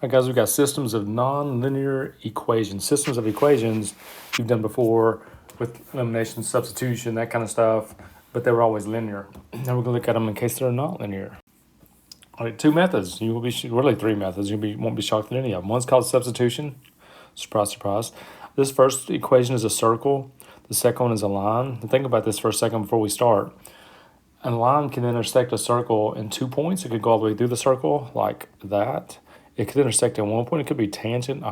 All right, guys, we've got systems of nonlinear equations. Systems of equations you've done before with elimination, substitution, that kind of stuff, but they were always linear. Now we're going to look at them in case they're not linear. All right, two methods. You will be really three methods. Won't be shocked at any of them. One's called substitution. Surprise, surprise. This first equation is a circle. The second one is a line. And think about this for a second before we start. A line can intersect a circle in 2 points. It could go all the way through the circle like that. It could intersect at 1 point. It could be tangent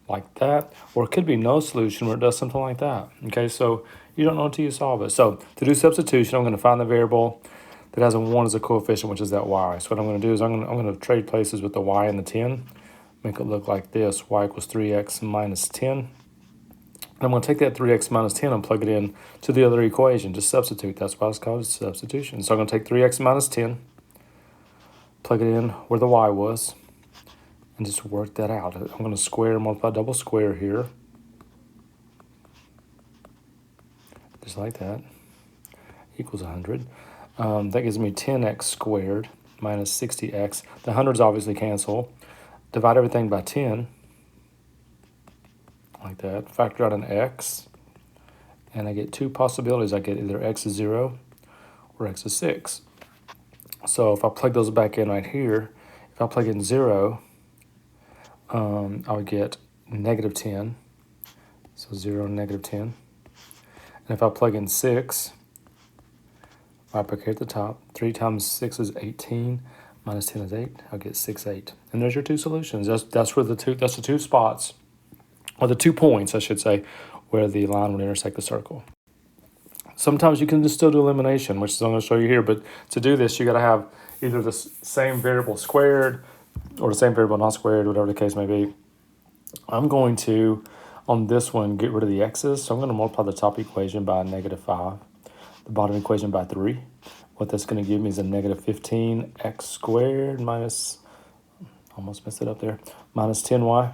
like that, or it could be no solution where it does something like that. Okay, so you don't know until you solve it. So to do substitution, I'm going to find the variable that has a 1 as a coefficient, which is that y. So what I'm going to do is I'm going to trade places with the y and the 10. Make it look like this: y equals 3x minus 10. And I'm going to take that 3x minus 10 and plug it in to the other equation. Just substitute. That's why it's called substitution. So I'm going to take 3x minus 10, plug it in where the y was, and just work that out. I'm going to square, multiply, double square here. Just like that. Equals 100. That gives me 10x squared minus 60x. The hundreds obviously cancel. Divide everything by 10. Like that. Factor out an x. And I get two possibilities. I get either x is 0 or x is 6. So if I plug those back in right here, if I plug in 0, I would get negative 10. So 0 and negative 10. And if I plug in 6, right back here at the top, 3 times 6 is 18, minus 10 is 8. I'll get 6, 8. And there's your two solutions. That's where the two spots, or the 2 points, I should say, where the line would intersect the circle. Sometimes you can just still do elimination, which is I'm going to show you here. But to do this, you got to have either the same variable squared or the same variable not squared, whatever the case may be. I'm going to, on this one, get rid of the x's. So I'm going to multiply the top equation by negative 5, the bottom equation by 3. What that's going to give me is a negative 15x squared minus, almost messed it up there, minus 10y.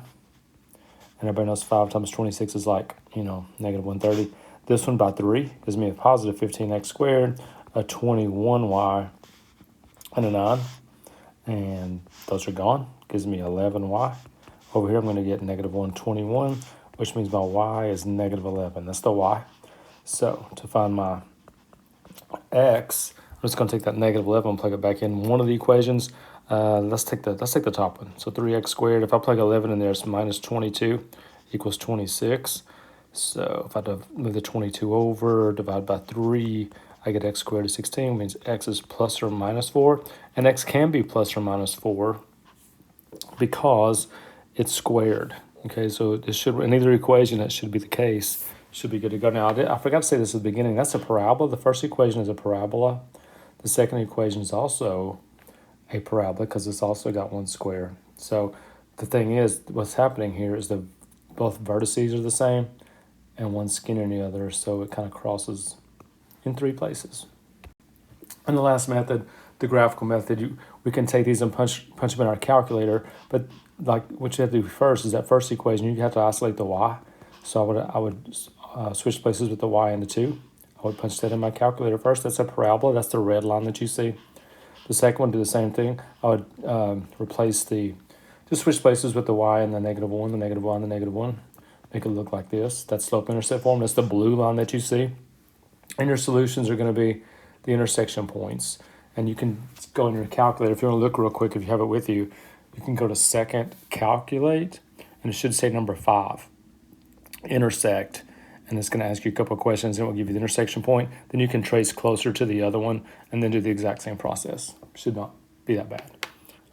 And everybody knows 5 times 26 is like, negative 130. This one by 3 gives me a positive 15x squared, a 21y, and a 9. And those are gone. Gives me 11y. Over here, I'm going to get negative 121, which means my y is negative 11. That's the y. So to find my x, I'm just going to take that negative 11 and plug it back in one of the equations. Let's take the top one. So 3x squared. If I plug 11 in there, it's minus 22 equals 26. So if I move the 22 over, divide by 3, I get x squared is 16, means x is plus or minus 4. And x can be plus or minus 4 because it's squared. Okay, so this should, in either equation, that should be the case. Should be good to go. Now, I forgot to say this at the beginning. That's a parabola. The first equation is a parabola. The second equation is also a parabola because it's also got one square. So the thing is, what's happening here is both vertices are the same and one's skinnier than the other, so it kind of crosses in 3 places. And the last method, the graphical method, we can take these and punch them in our calculator, but like what you have to do first is that first equation, you have to isolate the y. So I would switch places with the y and the 2. I would punch that in my calculator first. That's a parabola. That's the red line that you see. The second one, do the same thing. I would just switch places with the y and the negative 1, the negative 1, the negative 1. Make it look like this. That's slope-intercept form. That's the blue line that you see. And your solutions are going to be the intersection points. And you can go in your calculator. If you want to look real quick, if you have it with you, you can go to second calculate, and it should say number 5, intersect. And it's going to ask you a couple of questions, and it will give you the intersection point. Then you can trace closer to the other one and then do the exact same process. Should not be that bad.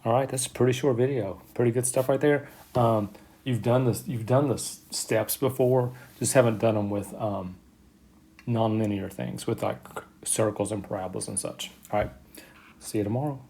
All right, that's a pretty short video. Pretty good stuff right there. You've done the steps before, just haven't done them with nonlinear things, with like circles and parabolas and such. All right, see you tomorrow.